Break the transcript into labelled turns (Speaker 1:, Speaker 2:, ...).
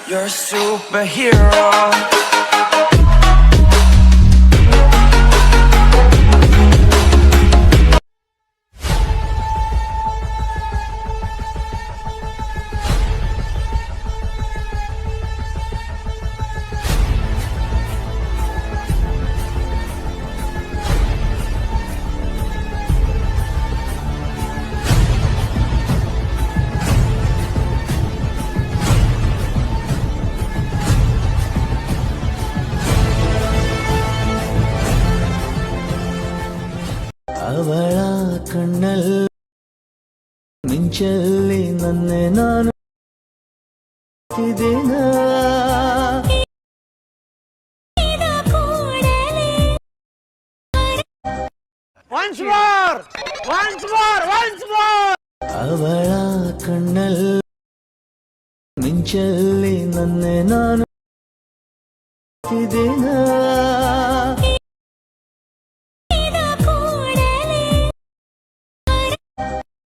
Speaker 1: You're a superhero.
Speaker 2: ಅವಳ ಕಣ್ಣಲ್ಲಿ ಮಿಂಚಲ್ಲಿ ನನ್ನೆ ನಾನು ದಿನ ಅವಳ ಕಣ್ಣಲ್ಲಿ ಮಿಂಚಲ್ಲಿ ನನ್ನೆ ನಾನು ದಿನ